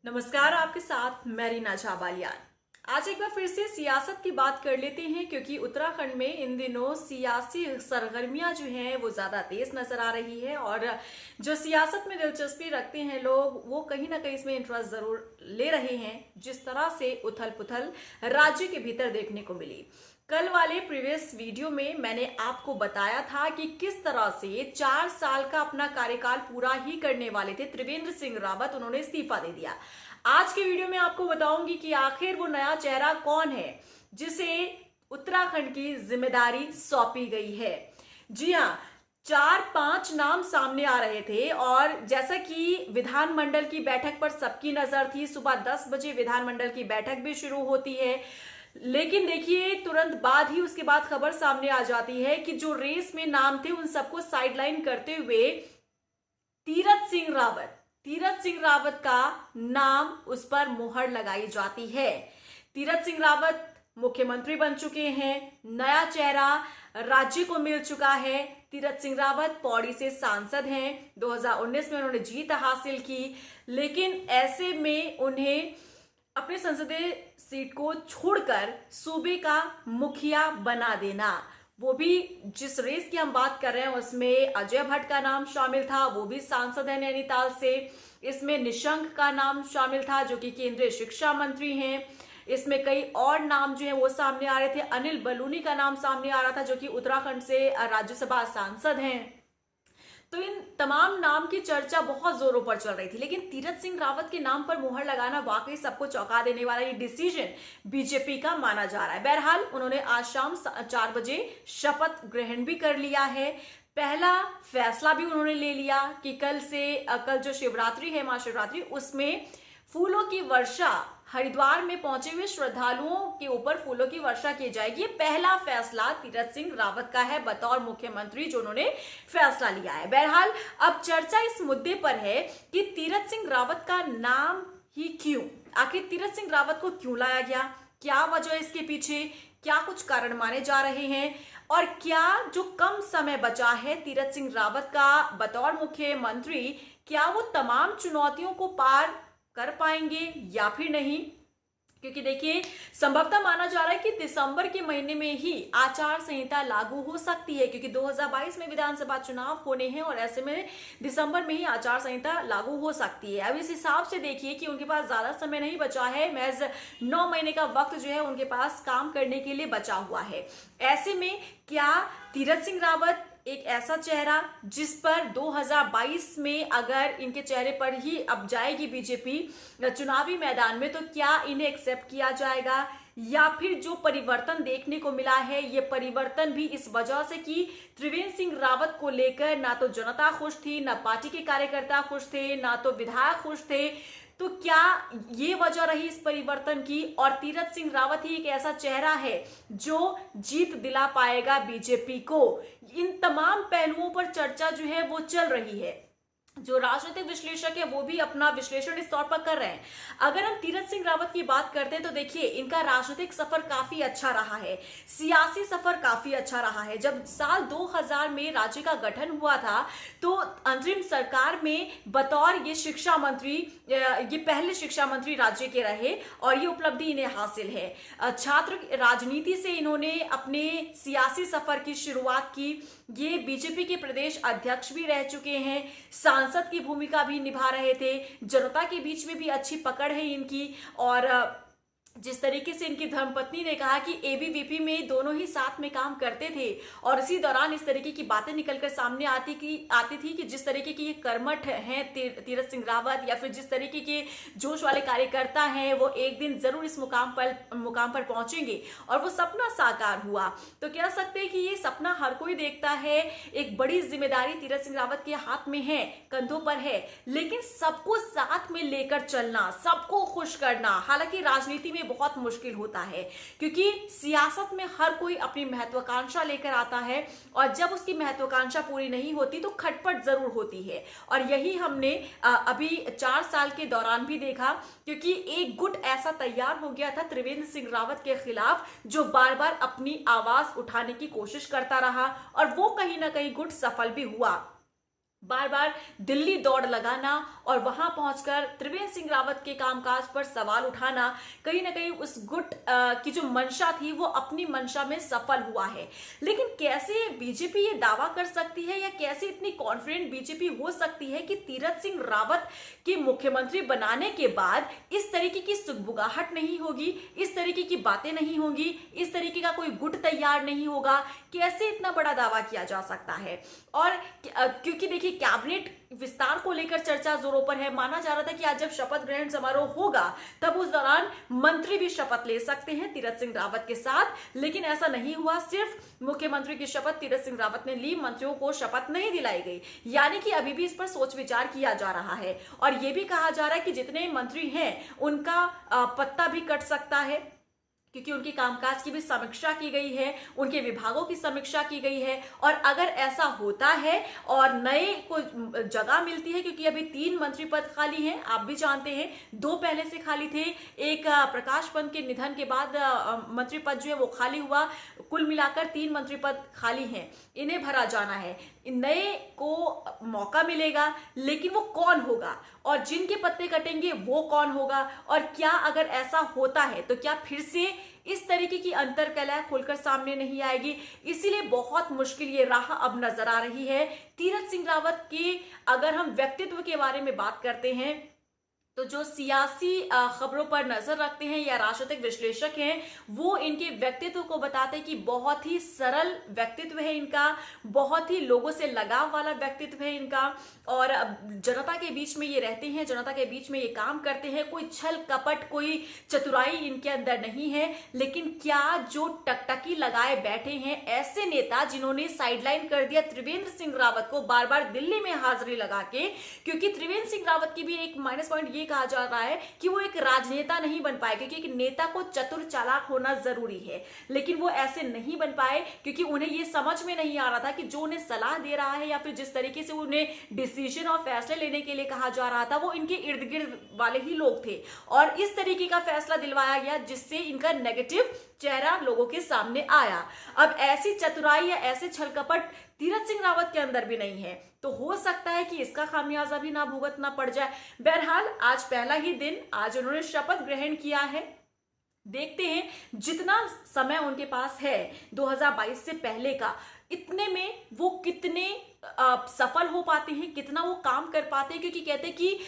नमस्कार, आपके साथ मैं रीना झाबालियान। आज एक बार फिर से सियासत की बात कर लेते हैं क्योंकि उत्तराखंड में इन दिनों सियासी सरगर्मियां जो हैं वो ज्यादा तेज नजर आ रही है और जो सियासत में दिलचस्पी रखते हैं लोग वो कहीं ना कहीं इसमें इंटरेस्ट जरूर ले रहे हैं। जिस तरह से उथल पुथल राज्य के भीतर देखने को मिली, कल वाले प्रीवियस वीडियो में मैंने आपको बताया था कि किस तरह से 4 साल का अपना कार्यकाल पूरा ही करने वाले थे त्रिवेंद्र सिंह रावत, उन्होंने इस्तीफा दे दिया। आज के वीडियो में आपको बताऊंगी कि आखिर वो नया चेहरा कौन है जिसे उत्तराखंड की जिम्मेदारी सौंपी गई है। जी हाँ, 4-5 नाम सामने आ रहे थे और जैसा कि विधानमंडल की बैठक पर सबकी नजर थी, सुबह 10 बजे विधानमंडल की बैठक भी शुरू होती है, लेकिन देखिए तुरंत बाद ही उसके बाद खबर सामने आ जाती है कि जो रेस में नाम थे उन सबको साइडलाइन करते हुए तीरथ सिंह रावत का नाम उस पर मुहर लगाई जाती है। तीरथ सिंह रावत मुख्यमंत्री बन चुके हैं, नया चेहरा राज्य को मिल चुका है। तीरथ सिंह रावत पौड़ी से सांसद हैं, 2019 में उन्होंने जीत हासिल की, लेकिन ऐसे में उन्हें अपने संसदीय सीट को छोड़कर सूबे का मुखिया बना देना, वो भी जिस रेस की हम बात कर रहे हैं उसमें अजय भट्ट का नाम शामिल था, वो भी सांसद है नैनीताल से। इसमें निशंक का नाम शामिल था जो कि केंद्रीय शिक्षा मंत्री हैं। इसमें कई और नाम जो है वो सामने आ रहे थे। अनिल बलूनी का नाम सामने आ रहा था जो कि उत्तराखंड से राज्यसभा सांसद हैं। तो इन तमाम नाम की चर्चा बहुत जोरों पर चल रही थी, लेकिन तीरथ सिंह रावत के नाम पर मुहर लगाना वाकई सबको चौंका देने वाला ये डिसीजन बीजेपी का माना जा रहा है। बहरहाल उन्होंने आज शाम 4 बजे शपथ ग्रहण भी कर लिया है। पहला फैसला भी उन्होंने ले लिया कि कल जो शिवरात्रि है, महाशिवरात्रि, उसमें फूलों की वर्षा, हरिद्वार में पहुंचे हुए श्रद्धालुओं के ऊपर फूलों की वर्षा की जाएगी। ये पहला फैसला तीरथ सिंह रावत का है बतौर मुख्यमंत्री, जो उन्होंने फैसला लिया है। बहरहाल अब चर्चा इस मुद्दे पर है कि तीरथ सिंह रावत का नाम ही क्यों, आखिर तीरथ सिंह रावत को क्यों लाया गया, क्या वजह इसके पीछे, क्या कुछ कारण माने जा रहे हैं और क्या जो कम समय बचा है तीरथ सिंह रावत का बतौर मुख्यमंत्री, क्या वो तमाम चुनौतियों को पार कर पाएंगे या फिर नहीं। क्योंकि देखिए संभवतः माना जा रहा है कि दिसंबर के महीने में ही आचार संहिता लागू हो सकती है, क्योंकि 2022 में विधानसभा चुनाव होने हैं और ऐसे में दिसंबर में ही आचार संहिता लागू हो सकती है। अब इस हिसाब से देखिए कि उनके पास ज्यादा समय नहीं बचा है, महज 9 महीने का वक्त जो है उनके पास काम करने के लिए बचा हुआ है। ऐसे में क्या तीरथ सिंह रावत एक ऐसा चेहरा जिस पर 2022 में अगर इनके चेहरे पर ही अब जाएगी बीजेपी चुनावी मैदान में, तो क्या इन्हें एक्सेप्ट किया जाएगा, या फिर जो परिवर्तन देखने को मिला है ये परिवर्तन भी इस वजह से कि त्रिवेंद्र सिंह रावत को लेकर ना तो जनता खुश थी, ना पार्टी के कार्यकर्ता खुश थे, ना तो विधायक खुश थे, तो क्या ये वजह रही इस परिवर्तन की। और तीरथ सिंह रावत ही एक ऐसा चेहरा है जो जीत दिला पाएगा बीजेपी को। इन तमाम पहलुओं पर चर्चा जो है वो चल रही है। जो राजनीतिक विश्लेषक है वो भी अपना विश्लेषण इस तौर पर कर रहे हैं। अगर हम तीरथ सिंह रावत की बात करते हैं तो देखिए इनका राजनीतिक सफर काफी अच्छा रहा है, सियासी सफर काफी अच्छा रहा है। जब साल 2000 में राज्य का गठन हुआ था तो अंतरिम सरकार में बतौर ये शिक्षा मंत्री, ये पहले शिक्षा मंत्री राज्य के रहे और ये उपलब्धि इन्हें हासिल है। छात्र राजनीति से इन्होंने अपने सियासी सफर की शुरुआत की। ये बीजेपी के प्रदेश अध्यक्ष भी रह चुके हैं, सांसद की भूमिका भी निभा रहे थे, जनता के बीच में भी अच्छी पकड़ है इनकी। और जिस तरीके से इनकी धर्मपत्नी ने कहा कि एबीवीपी में दोनों ही साथ में काम करते थे और इसी दौरान इस तरीके की बातें निकलकर सामने आती थी कि जिस तरीके की ये कर्मठ हैं तीरथ सिंह रावत, या फिर जिस तरीके के जोश वाले कार्यकर्ता हैं, वो एक दिन जरूर इस मुकाम पर पहुंचेंगे और वो सपना साकार हुआ। तो कह सकते हैं कि ये सपना हर कोई देखता है। एक बड़ी जिम्मेदारी तीरथ सिंह रावत के हाथ में है, कंधों पर है, लेकिन सबको साथ में लेकर चलना, सबको खुश करना, हालांकि राजनीति में बहुत मुश्किल होता है क्योंकि सियासत में हर कोई अपनी महत्वाकांक्षा लेकर आता है और जब उसकी महत्वाकांक्षा पूरी नहीं होती तो खटपट जरूर होती है। और यही हमने अभी 4 साल के दौरान भी देखा, क्योंकि एक गुट ऐसा तैयार हो गया था त्रिवेंद्र सिंह रावत के खिलाफ जो बार बार अपनी आवाज उठाने की कोशिश करता रहा और वो कहीं ना कहीं गुट सफल भी हुआ। बार बार दिल्ली दौड़ लगाना और वहां पहुंचकर त्रिवेंद्र सिंह रावत के कामकाज पर सवाल उठाना, कहीं ना कहीं उस गुट की जो मंशा थी वो अपनी मंशा में सफल हुआ है। लेकिन कैसे बीजेपी ये दावा कर सकती है या कैसे इतनी कॉन्फिडेंट बीजेपी हो सकती है कि तीरथ सिंह रावत के मुख्यमंत्री बनाने के बाद इस तरीके की सुगबुगाहट नहीं होगी, इस तरीके की बातें नहीं होंगी, इस तरीके का कोई गुट तैयार नहीं होगा? कैसे इतना बड़ा दावा किया जा सकता है? और क्योंकि देखिए कैबिनेट विस्तार को लेकर चर्चा जोरों पर है। माना जा रहा था कि आज जब शपथ ग्रहण समारोह होगा तब उस दौरान मंत्री भी शपथ ले सकते हैं तीरथ सिंह रावत के साथ, लेकिन ऐसा नहीं हुआ। सिर्फ मुख्यमंत्री की शपथ तीरथ सिंह रावत ने ली, मंत्रियों को शपथ नहीं दिलाई गई। यानी कि अभी भी इस पर सोच विचार किया जा रहा है और यह भी कहा जा रहा है कि जितने मंत्री हैं उनका पत्ता भी कट सकता है, क्योंकि उनके कामकाज की भी समीक्षा की गई है, उनके विभागों की समीक्षा की गई है। और अगर ऐसा होता है और नए को जगह मिलती है, क्योंकि अभी 3 मंत्री पद खाली हैं, आप भी जानते हैं, 2 पहले से खाली थे, एक प्रकाश पंत के निधन के बाद मंत्री पद जो है वो खाली हुआ, कुल मिलाकर 3 मंत्री पद खाली हैं, इन्हें भरा जाना है। नए को मौका मिलेगा, लेकिन वो कौन होगा और जिनके पत्ते कटेंगे वो कौन होगा? और क्या अगर ऐसा होता है तो क्या फिर से इस तरीके की अंतर्कलह खुलकर सामने नहीं आएगी? इसीलिए बहुत मुश्किल ये राह अब नजर आ रही है। तीरथ सिंह रावत के अगर हम व्यक्तित्व के बारे में बात करते हैं तो जो सियासी खबरों पर नजर रखते हैं या राजनीतिक विश्लेषक हैं वो इनके व्यक्तित्व को बताते हैं कि बहुत ही सरल व्यक्तित्व है इनका, बहुत ही लोगों से लगाव वाला व्यक्तित्व है इनका, और जनता के बीच में ये रहते हैं, जनता के बीच में ये काम करते हैं, कोई छल कपट, कोई चतुराई इनके अंदर नहीं है। लेकिन क्या जो टकटकी लगाए बैठे हैं ऐसे नेता जिन्होंने साइडलाइन कर दिया त्रिवेंद्र सिंह रावत को बार बार दिल्ली में हाजिरी लगा के, क्योंकि त्रिवेंद्र सिंह रावत की भी एक माइनस पॉइंट कहा जा रहा है कि वो एक राजनेता नहीं बन पाए, क्योंकि एक नेता को चतुर चालाक होना जरूरी है, लेकिन वो ऐसे नहीं बन पाए क्योंकि उन्हें ये समझ में नहीं आ रहा था कि जो उन्हें सलाह दे रहा है या फिर जिस तरीके से उन्हें डिसीजन और फैसले लेने के लिए कहा जा रहा था वो इनके इर्द गिर्द वाले ही लोग थे, और इस तरीके का फैसला दिलवाया गया जिससे इनका नेगेटिव चेहरा लोगों के सामने आया। अब ऐसी चतुराई या ऐसे छलकपट तीरथ सिंह रावत के अंदर भी नहीं है, तो हो सकता है कि इसका खामियाजा भी ना भुगतना पड़ जाए। बहरहाल आज पहला ही दिन, आज उन्होंने शपथ ग्रहण किया है। देखते हैं जितना समय उनके पास है 2022 से पहले का, इतने में वो कितने सफल हो पाते हैं, कितना वो काम कर पाते हैं, क्योंकि कहते हैं कि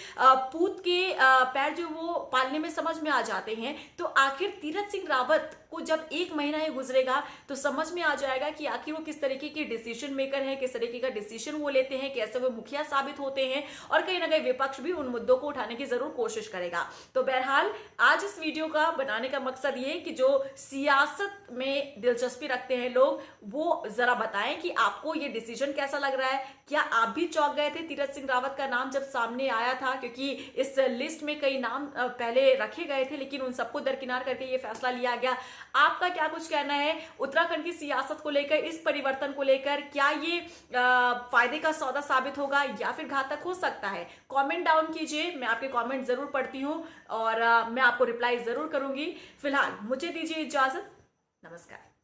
पूत के पैर जो वो पालने में समझ में आ जाते हैं। तो आखिर तीरथ सिंह रावत को जब 1 महीना ही गुजरेगा तो समझ में आ जाएगा कि आखिर वो किस तरीके के डिसीजन मेकर है, किस तरीके का डिसीजन वो लेते हैं, कैसे वो मुखिया साबित होते हैं, और कहीं ना कहीं विपक्ष भी उन मुद्दों को उठाने की जरूर कोशिश करेगा। तो बहरहाल आज इस वीडियो का बनाने का मकसद ये कि जो सियासत में दिलचस्पी रखते हैं लोग वो जरा बताएं कि आपको ये डिसीजन कैसा लग रहा है। क्या आप भी चौंक गए थे तीरथ सिंह रावत का नाम जब सामने आया था? क्योंकि इस लिस्ट में कई नाम पहले रखे गए थे, लेकिन उन सबको दरकिनार करके ये फैसला लिया गया। आपका क्या कुछ कहना है उत्तराखंड की सियासत को लेकर, इस परिवर्तन को लेकर? क्या ये फायदे का सौदा साबित होगा या फिर घातक हो सकता है? कमेंट डाउन कीजिए, मैं आपके कमेंट जरूर पढ़ती हूँ और मैं आपको रिप्लाई जरूर करूंगी। फिलहाल मुझे दीजिए इजाजत, नमस्कार।